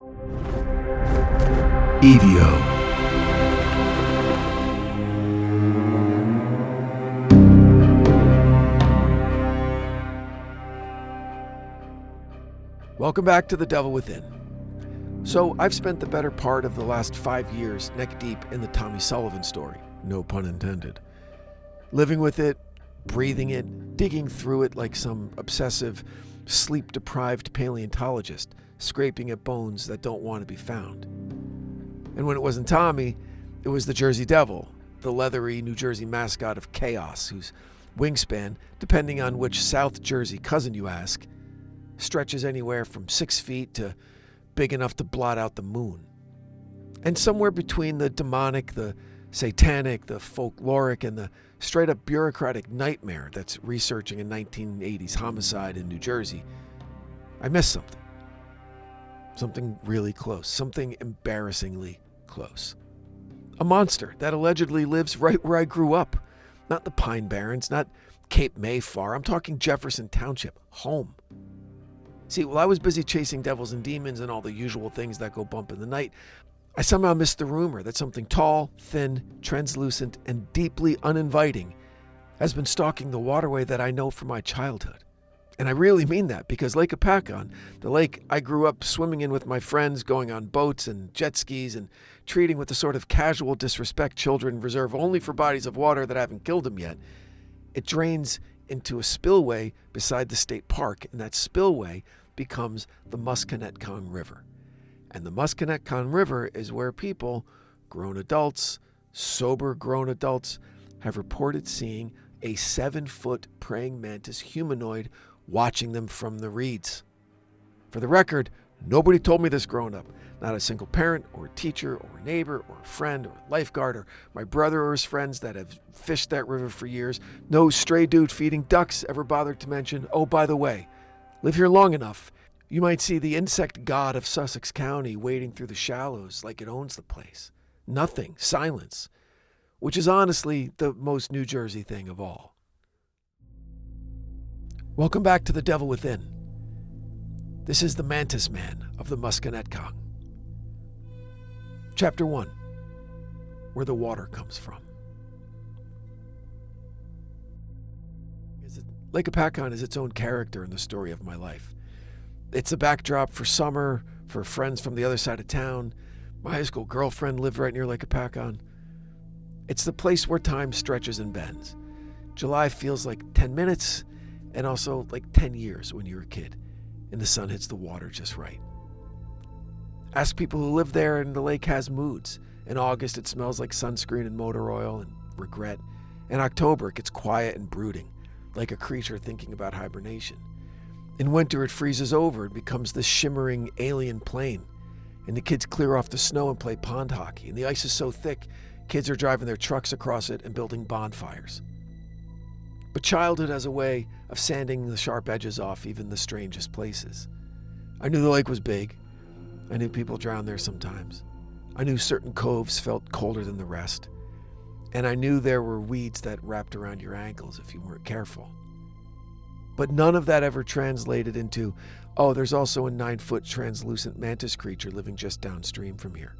EVO. Welcome back to The Devil Within. So I've spent the better part of the last 5 years neck deep in the Tommy Sullivan story, no pun intended. Living with it, breathing it, digging through it like some obsessive, sleep-deprived paleontologist, scraping at bones that don't want to be found. And when it wasn't Tommy, it was the Jersey Devil, the leathery New Jersey mascot of chaos, whose wingspan, depending on which South Jersey cousin you ask, stretches anywhere from 6 feet to big enough to blot out the moon. And somewhere between the demonic, the satanic, the folkloric, and the straight-up bureaucratic nightmare that's researching a 1980s homicide in New Jersey, I missed something. Something really close, something embarrassingly close. A monster that allegedly lives right where I grew up. Not the Pine Barrens, not Cape May far. I'm talking Jefferson Township, home. See, while I was busy chasing devils and demons and all the usual things that go bump in the night, I somehow missed the rumor that something tall, thin, translucent, and deeply uninviting has been stalking the waterway that I know from my childhood. And I really mean that, because Lake Apacon, the lake I grew up swimming in with my friends, going on boats and jet skis and treating with the sort of casual disrespect children reserve only for bodies of water that haven't killed them yet, it drains into a spillway beside the state park, and that spillway becomes the Musconetcong River. And the Musconetcong River is where people, grown adults, sober grown adults, have reported seeing a 7-foot praying mantis humanoid watching them from the reeds. For the record, nobody told me this growing up. Not a single parent or a teacher or a neighbor or a friend or a lifeguard or my brother or his friends that have fished that river for years. No stray dude feeding ducks ever bothered to mention, oh, by the way, live here long enough, you might see the insect god of Sussex County wading through the shallows like it owns the place. Nothing, silence, which is honestly the most New Jersey thing of all. Welcome back to The Devil Within. This is the Mantis Man of the Musconetcong. Chapter 1, Where the Water Comes From. Lake Apacon is its own character in the story of my life. It's a backdrop for summer, for friends from the other side of town. My high school girlfriend lived right near Lake Apacon. It's the place where time stretches and bends. July feels like 10 minutes and also like 10 years when you're a kid, and the sun hits the water just right. Ask people who live there, and the lake has moods. In August, it smells like sunscreen and motor oil and regret. In October, it gets quiet and brooding, like a creature thinking about hibernation. In winter, it freezes over and becomes this shimmering alien plain, and the kids clear off the snow and play pond hockey, and the ice is so thick, kids are driving their trucks across it and building bonfires. But childhood has a way of sanding the sharp edges off even the strangest places. I knew the lake was big. I knew people drowned there sometimes. I knew certain coves felt colder than the rest. And I knew there were weeds that wrapped around your ankles if you weren't careful. But none of that ever translated into, oh, there's also a 9-foot translucent mantis creature living just downstream from here.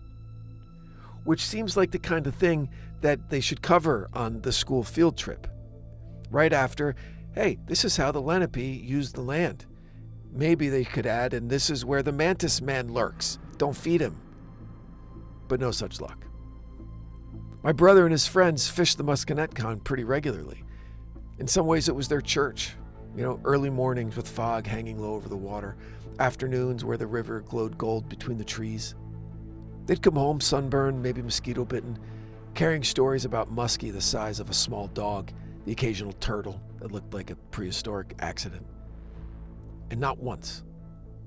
Which seems like the kind of thing that they should cover on the school field trip. Right after, hey, this is how the Lenape used the land. Maybe they could add, and this is where the Mantis Man lurks. Don't feed him. But no such luck. My brother and his friends fished the Musconetcong pretty regularly. In some ways it was their church. Early mornings with fog hanging low over the water, afternoons where the river glowed gold between the trees. They'd come home sunburned, maybe mosquito-bitten, carrying stories about muskie the size of a small dog, the occasional turtle that looked like a prehistoric accident. And not once,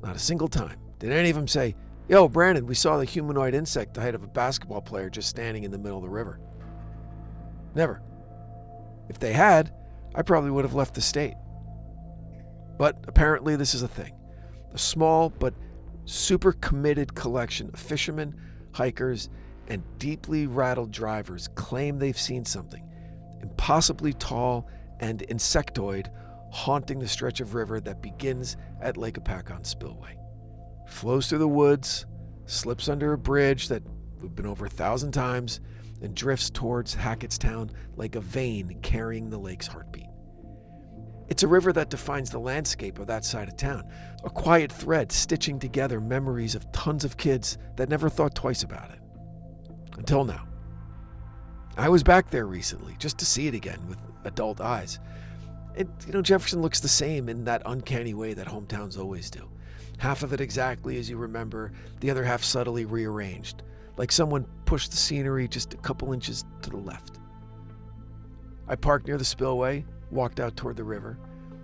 not a single time, did any of them say, yo, Brandon, we saw the humanoid insect the height of a basketball player just standing in the middle of the river. Never. If they had, I probably would have left the state. But apparently this is a thing. A small but super committed collection of fishermen, hikers, and deeply rattled drivers claim they've seen something impossibly tall and insectoid haunting the stretch of river that begins at Lake Apacon Spillway. Flows through the woods, slips under a bridge that we've been over 1,000 times, and drifts towards Hackettstown like a vein carrying the lake's heartbeat. It's a river that defines the landscape of that side of town, a quiet thread stitching together memories of tons of kids that never thought twice about it. Until now. I was back there recently just to see it again with adult eyes. And, Jefferson looks the same in that uncanny way that hometowns always do. Half of it exactly as you remember, the other half subtly rearranged, like someone pushed the scenery just a couple inches to the left. I parked near the spillway, walked out toward the river.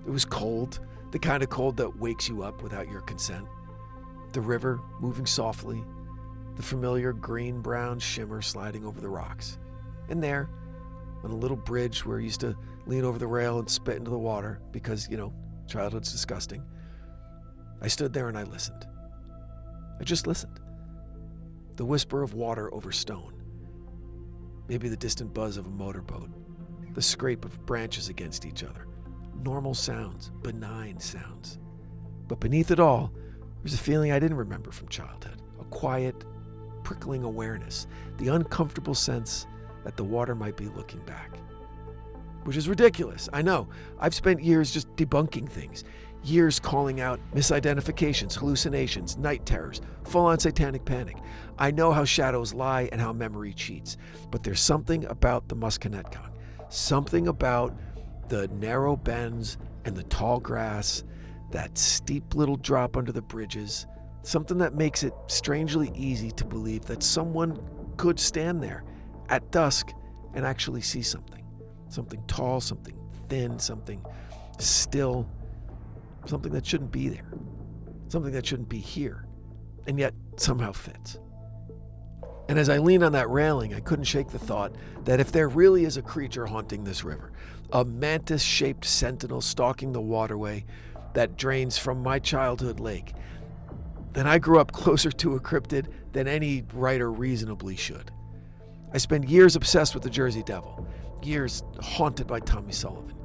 It was cold, the kind of cold that wakes you up without your consent. The river moving softly, the familiar green-brown shimmer sliding over the rocks. And there, on a little bridge where I used to lean over the rail and spit into the water because, childhood's disgusting, I stood there and I listened. I just listened. The whisper of water over stone. Maybe the distant buzz of a motorboat. The scrape of branches against each other. Normal sounds, benign sounds. But beneath it all, there's a feeling I didn't remember from childhood. A quiet, prickling awareness. The uncomfortable sense that the water might be looking back. Which is ridiculous, I know. I've spent years just debunking things. Years calling out misidentifications, hallucinations, night terrors, full-on satanic panic. I know how shadows lie and how memory cheats. But there's something about the Musconetcong. Something about the narrow bends and the tall grass, that steep little drop under the bridges. Something that makes it strangely easy to believe that someone could stand there at dusk and actually see something. Something tall, something thin, something still. Something that shouldn't be there. Something that shouldn't be here. And yet somehow fits. And as I leaned on that railing, I couldn't shake the thought that if there really is a creature haunting this river, a mantis-shaped sentinel stalking the waterway that drains from my childhood lake, then I grew up closer to a cryptid than any writer reasonably should. I spent years obsessed with the Jersey Devil, years haunted by Tommy Sullivan,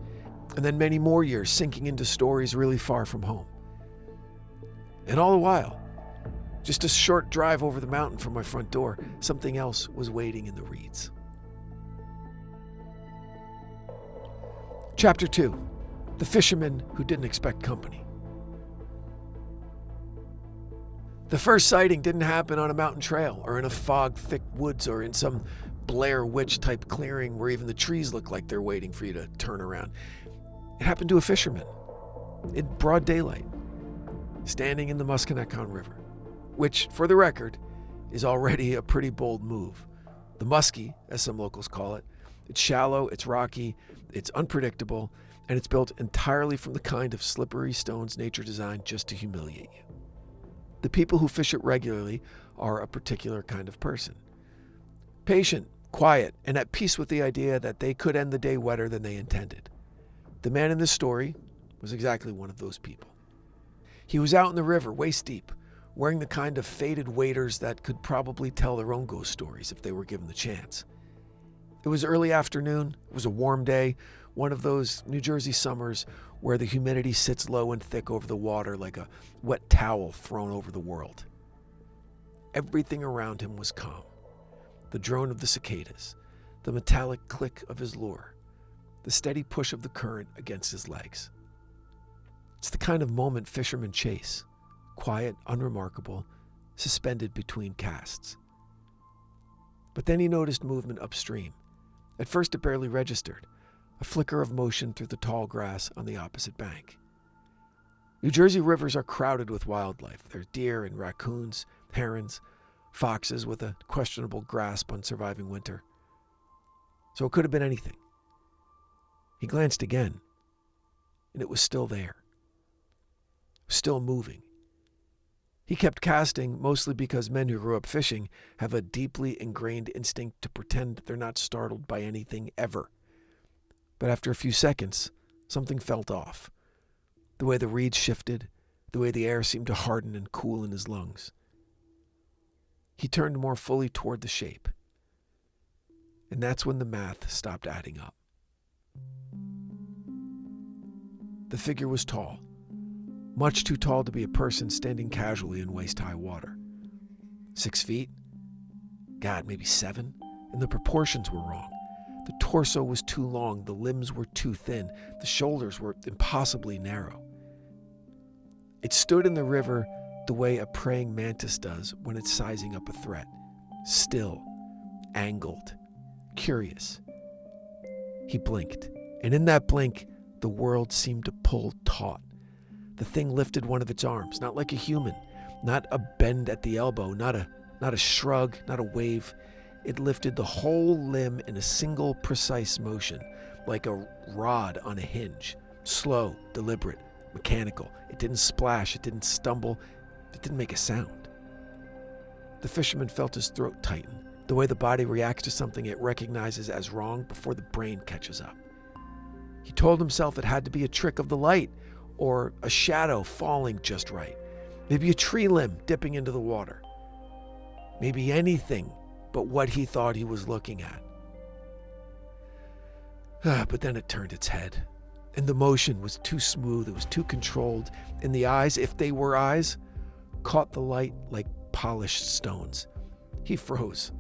and then many more years sinking into stories really far from home. And all the while, just a short drive over the mountain from my front door, something else was waiting in the reeds. Chapter 2. The Fisherman Who Didn't Expect Company. The first sighting didn't happen on a mountain trail or in a fog-thick woods or in some Blair Witch-type clearing where even the trees look like they're waiting for you to turn around. It happened to a fisherman in broad daylight, standing in the Musconetcong River, which, for the record, is already a pretty bold move. The Muskie, as some locals call it, it's shallow, it's rocky, it's unpredictable, and it's built entirely from the kind of slippery stones nature designed just to humiliate you. The people who fish it regularly are a particular kind of person. Patient, quiet, and at peace with the idea that they could end the day wetter than they intended. The man in this story was exactly one of those people. He was out in the river, waist deep, wearing the kind of faded waders that could probably tell their own ghost stories if they were given the chance. It was early afternoon, it was a warm day, one of those New Jersey summers where the humidity sits low and thick over the water like a wet towel thrown over the world. Everything around him was calm. The drone of the cicadas, the metallic click of his lure, the steady push of the current against his legs. It's the kind of moment fishermen chase, quiet, unremarkable, suspended between casts. But then he noticed movement upstream. At first it barely registered, a flicker of motion through the tall grass on the opposite bank. New Jersey rivers are crowded with wildlife. There are deer and raccoons, herons, foxes with a questionable grasp on surviving winter. So it could have been anything. He glanced again, and it was still there. Still moving. He kept casting, mostly because men who grew up fishing have a deeply ingrained instinct to pretend they're not startled by anything ever. But after a few seconds, something felt off. The way the reeds shifted, the way the air seemed to harden and cool in his lungs. He turned more fully toward the shape. And that's when the math stopped adding up. The figure was tall. Much too tall to be a person standing casually in waist-high water. 6 feet? God, maybe 7? And the proportions were wrong. The torso was too long, the limbs were too thin, the shoulders were impossibly narrow. It stood in the river the way a praying mantis does when it's sizing up a threat. Still, angled, curious. He blinked, and in that blink, the world seemed to pull taut. The thing lifted one of its arms, not like a human, not a bend at the elbow, not a shrug, not a wave. It lifted the whole limb in a single precise motion, like a rod on a hinge. Slow, deliberate, mechanical. It didn't splash, it didn't stumble, it didn't make a sound. The fisherman felt his throat tighten, the way the body reacts to something it recognizes as wrong before the brain catches up. He told himself it had to be a trick of the light, or a shadow falling just right. Maybe a tree limb dipping into the water. Maybe anything but what he thought he was looking at. But then it turned its head, and the motion was too smooth, it was too controlled, and the eyes, if they were eyes, caught the light like polished stones. He froze,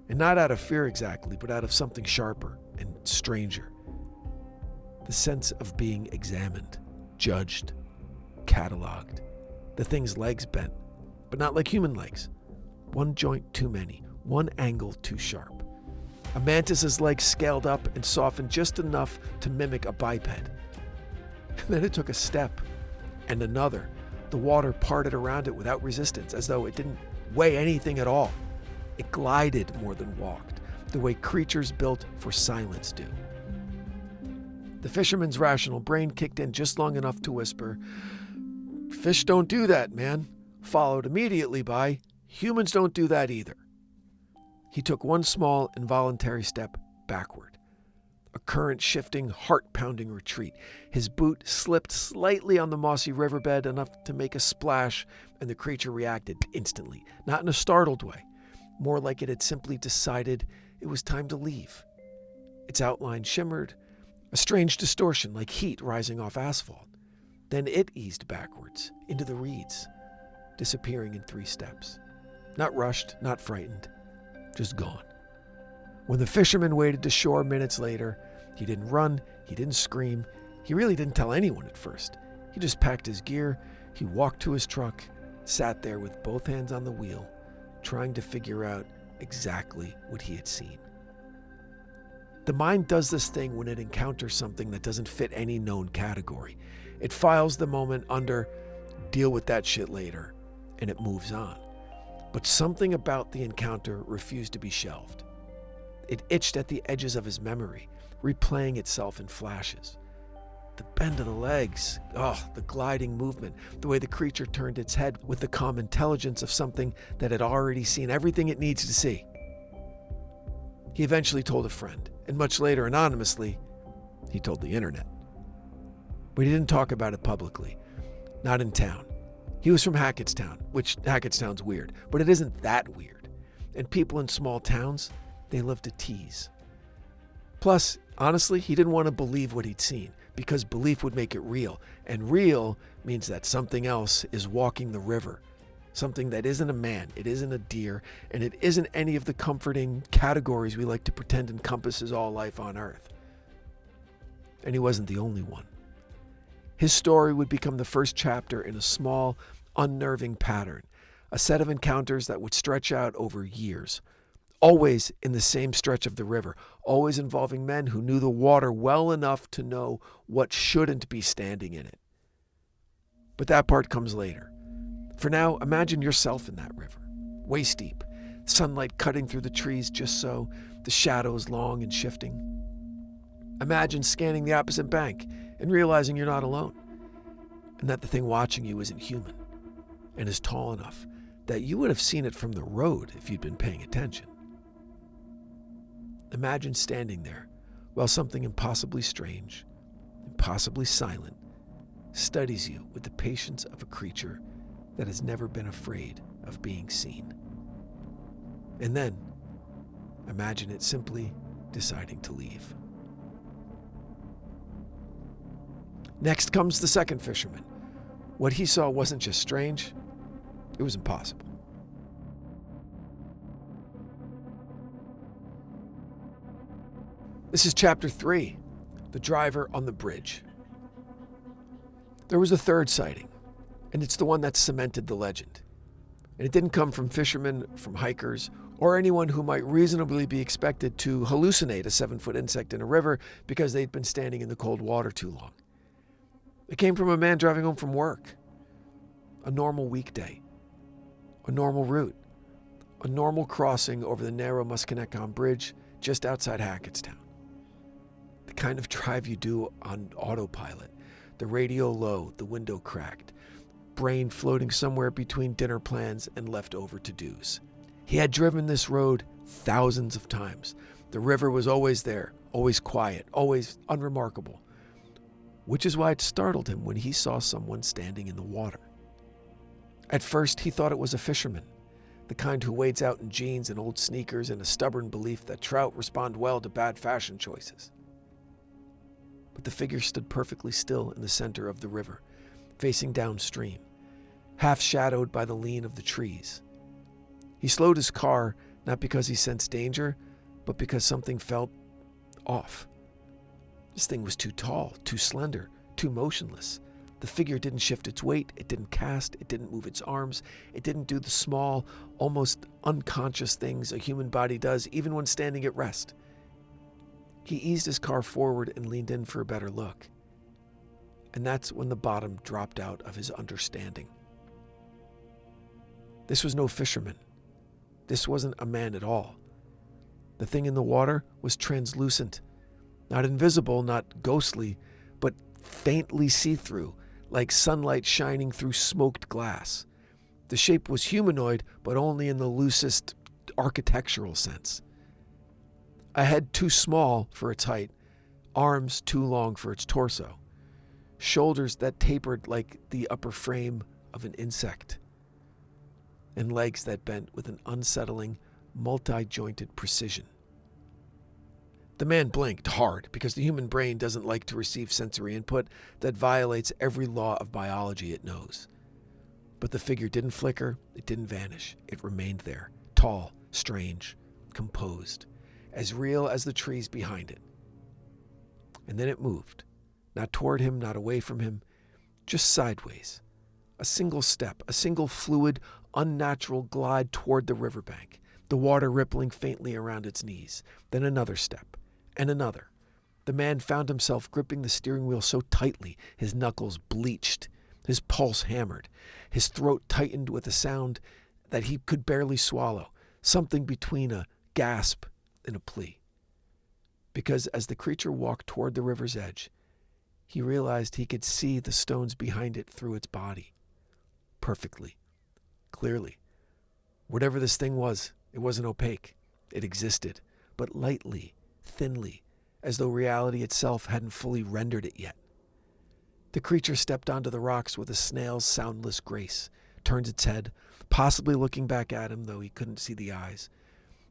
and not out of fear exactly, but out of something sharper and stranger. The sense of being examined, judged, cataloged. The thing's legs bent, but not like human legs. One joint too many, one angle too sharp. A mantis's legs scaled up and softened just enough to mimic a biped. And then it took a step, and another. The water parted around it without resistance, as though it didn't weigh anything at all. It glided more than walked, the way creatures built for silence do. The fisherman's rational brain kicked in just long enough to whisper, "Fish don't do that, man," followed immediately by, "Humans don't do that either." He took one small, involuntary step backward. A current-shifting, heart-pounding retreat. His boot slipped slightly on the mossy riverbed, enough to make a splash, and the creature reacted instantly, not in a startled way, more like it had simply decided it was time to leave. Its outline shimmered, a strange distortion like heat rising off asphalt. Then it eased backwards, into the reeds, disappearing in 3 steps. Not rushed, not frightened, just gone. When the fisherman waded to shore minutes later, he didn't run, he didn't scream, he really didn't tell anyone at first. He just packed his gear, he walked to his truck, sat there with both hands on the wheel, trying to figure out exactly what he had seen. The mind does this thing when it encounters something that doesn't fit any known category. It files the moment under, "deal with that shit later," and it moves on. But something about the encounter refused to be shelved. It itched at the edges of his memory, replaying itself in flashes. The bend of the legs, the gliding movement, the way the creature turned its head with the calm intelligence of something that had already seen everything it needs to see. He eventually told a friend, and much later, anonymously, he told the internet. But he didn't talk about it publicly, not in town. He was from Hackettstown, which Hackettstown's weird, but it isn't that weird. And people in small towns, they love to tease. Plus, honestly, he didn't want to believe what he'd seen, because belief would make it real, and real means that something else is walking the river. Something that isn't a man, it isn't a deer, and it isn't any of the comforting categories we like to pretend encompasses all life on Earth. And he wasn't the only one. His story would become the first chapter in a small, unnerving pattern, a set of encounters that would stretch out over years, always in the same stretch of the river, always involving men who knew the water well enough to know what shouldn't be standing in it. But that part comes later. For now, imagine yourself in that river, waist deep, sunlight cutting through the trees just so, the shadows long and shifting. Imagine scanning the opposite bank and realizing you're not alone, and that the thing watching you isn't human, and is tall enough that you would have seen it from the road if you'd been paying attention. Imagine standing there while something impossibly strange, impossibly silent, studies you with the patience of a creature that has never been afraid of being seen. And then, imagine it simply deciding to leave. Next comes the second fisherman. What he saw wasn't just strange, it was impossible. This is Chapter 3, The Driver on the Bridge. There was a third sighting, and it's the one that cemented the legend. And it didn't come from fishermen, from hikers, or anyone who might reasonably be expected to hallucinate a 7-foot insect in a river because they'd been standing in the cold water too long. It came from a man driving home from work. A normal weekday. A normal route. A normal crossing over the narrow Musconetcong Bridge just outside Hackettstown. The kind of drive you do on autopilot. The radio low, the window cracked. Brain floating somewhere between dinner plans and leftover to-dos. He had driven this road thousands of times. The river was always there, always quiet, always unremarkable. Which is why it startled him when he saw someone standing in the water. At first, he thought it was a fisherman, the kind who wades out in jeans and old sneakers in a stubborn belief that trout respond well to bad fashion choices. But the figure stood perfectly still in the center of the river, facing downstream, half shadowed by the lean of the trees. He slowed his car, not because he sensed danger, but because something felt off. This thing was too tall, too slender, too motionless. The figure didn't shift its weight, it didn't cast, it didn't move its arms, it didn't do the small, almost unconscious things a human body does even when standing at rest. He eased his car forward and leaned in for a better look. And that's when the bottom dropped out of his understanding. This was no fisherman. This wasn't a man at all. The thing in the water was translucent, not invisible, not ghostly, but faintly see-through, like sunlight shining through smoked glass. The shape was humanoid, but only in the loosest architectural sense. A head too small for its height, arms too long for its torso, shoulders that tapered like the upper frame of an insect, and legs that bent with an unsettling, multi-jointed precision. The man blinked hard because the human brain doesn't like to receive sensory input that violates every law of biology it knows. But the figure didn't flicker, it didn't vanish. It remained there, tall, strange, composed, as real as the trees behind it. And then it moved, not toward him, not away from him, just sideways. A single step, a single fluid, unnatural glide toward the riverbank, the water rippling faintly around its knees. Then another step, and another. The man found himself gripping the steering wheel so tightly, his knuckles bleached, his pulse hammered, his throat tightened with a sound that he could barely swallow, something between a gasp and a plea. Because as the creature walked toward the river's edge, he realized he could see the stones behind it through its body. Perfectly. Clearly. Whatever this thing was, it wasn't opaque. It existed, but lightly, thinly, as though reality itself hadn't fully rendered it yet. The creature stepped onto the rocks with a snail's soundless grace, turned its head, possibly looking back at him, though he couldn't see the eyes,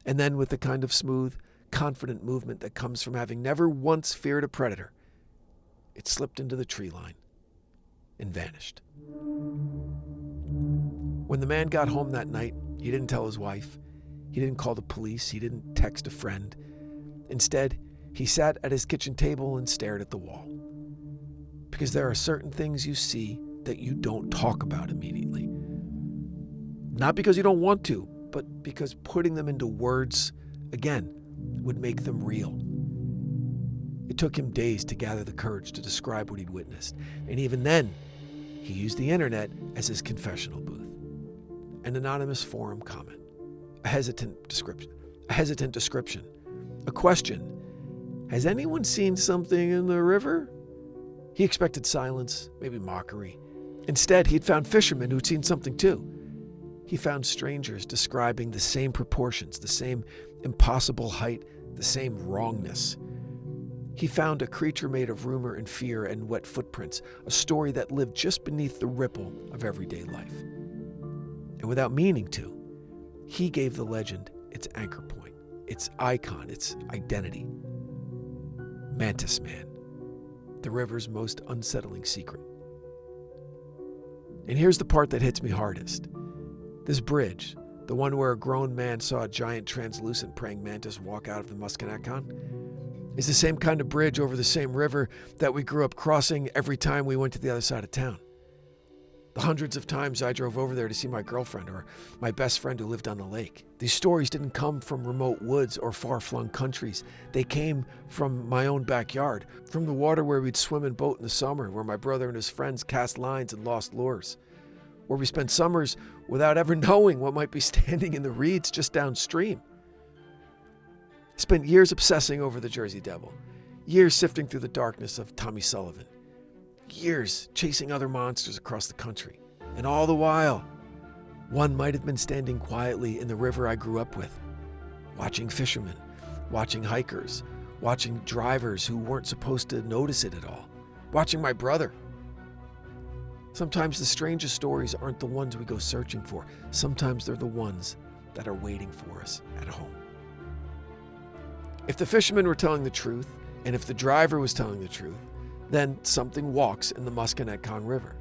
and then with the kind of smooth, confident movement that comes from having never once feared a predator, it slipped into the tree line and vanished. When the man got home that night, he didn't tell his wife. He didn't call the police. He didn't text a friend. Instead, he sat at his kitchen table and stared at the wall. Because there are certain things you see that you don't talk about immediately. Not because you don't want to, but because putting them into words, again, would make them real. It took him days to gather the courage to describe what he'd witnessed. And even then, he used the internet as his confessional booth. An anonymous forum comment. A hesitant description. A question. Has anyone seen something in the river? He expected silence, maybe mockery. Instead, he'd found fishermen who'd seen something too. He found strangers describing the same proportions, the same impossible height, the same wrongness. He found a creature made of rumor and fear and wet footprints, a story that lived just beneath the ripple of everyday life. And without meaning to, he gave the legend its anchor point, its icon, its identity. Mantis Man, the river's most unsettling secret. And here's the part that hits me hardest. This bridge, the one where a grown man saw a giant translucent praying mantis walk out of the Musconetcong, is the same kind of bridge over the same river that we grew up crossing every time we went to the other side of town. The hundreds of times I drove over there to see my girlfriend or my best friend who lived on the lake. These stories didn't come from remote woods or far-flung countries. They came from my own backyard, from the water where we'd swim and boat in the summer, where my brother and his friends cast lines and lost lures, where we spent summers without ever knowing what might be standing in the reeds just downstream. I spent years obsessing over the Jersey Devil, years sifting through the darkness of Tommy Sullivan, years chasing other monsters across the country. And all the while, one might have been standing quietly in the river I grew up with, watching fishermen, watching hikers, watching drivers who weren't supposed to notice it at all, watching my brother. Sometimes the strangest stories aren't the ones we go searching for. Sometimes they're the ones that are waiting for us at home. If the fishermen were telling the truth, and if the driver was telling the truth, then something walks in the Musconetcong River.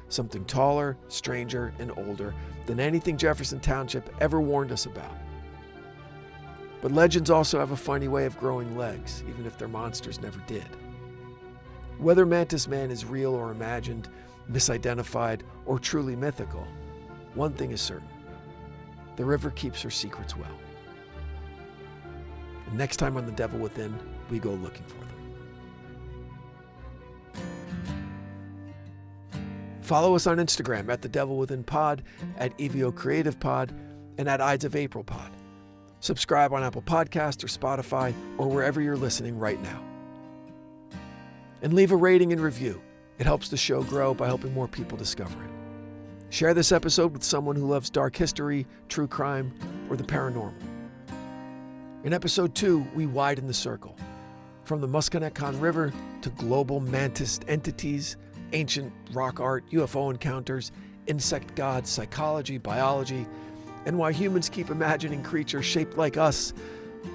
Something taller, stranger, and older than anything Jefferson Township ever warned us about. But legends also have a funny way of growing legs, even if their monsters never did. Whether Mantis Man is real or imagined, misidentified, or truly mythical, one thing is certain: the river keeps her secrets well. And next time on The Devil Within, we go looking for them. Follow us on Instagram at The Devil Within Pod, at EVO Creative Pod, and at Ides of April Pod. Subscribe on Apple Podcasts or Spotify or wherever you're listening right now. And leave a rating and review. It helps the show grow by helping more people discover it. Share this episode with someone who loves dark history, true crime, or the paranormal. In episode 2, we widen the circle. From the Musconetcong River to global mantis entities, ancient rock art, UFO encounters, insect gods, psychology, biology, and why humans keep imagining creatures shaped like us,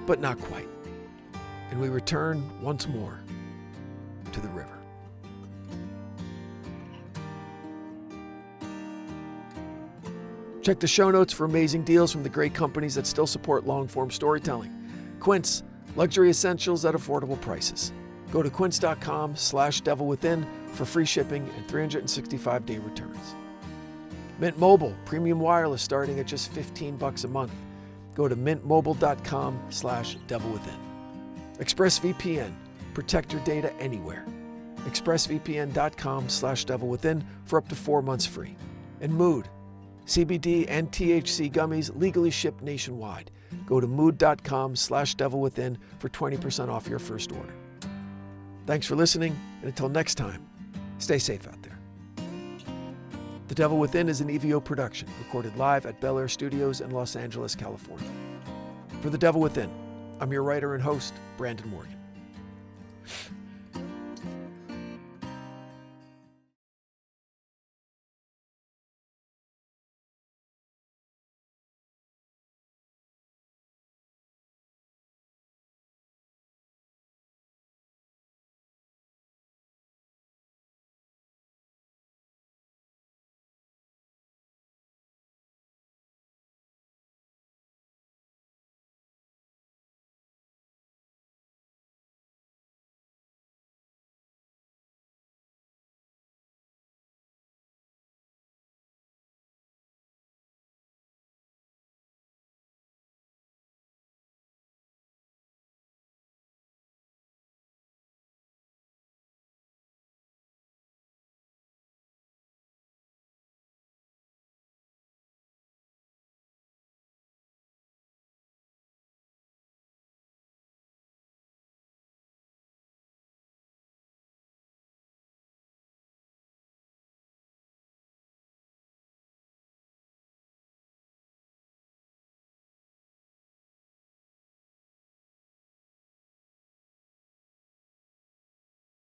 but not quite. And we return once more to the river. Check the show notes for amazing deals from the great companies that still support long-form storytelling. Quince, luxury essentials at affordable prices. Go to quince.com/devilwithin for free shipping and 365-day returns. Mint Mobile, premium wireless starting at just $15 a month. Go to mintmobile.com/devilwithin. ExpressVPN, protect your data anywhere. ExpressVPN.com/devilwithin for up to 4 months free. And Mood, CBD and THC gummies legally shipped nationwide. Go to mood.com/devilwithin for 20% off your first order. Thanks for listening, and until next time, stay safe out there. The Devil Within is an EVO production, recorded live at Bel Air Studios in Los Angeles, California. For The Devil Within, I'm your writer and host, Brandon Morgan.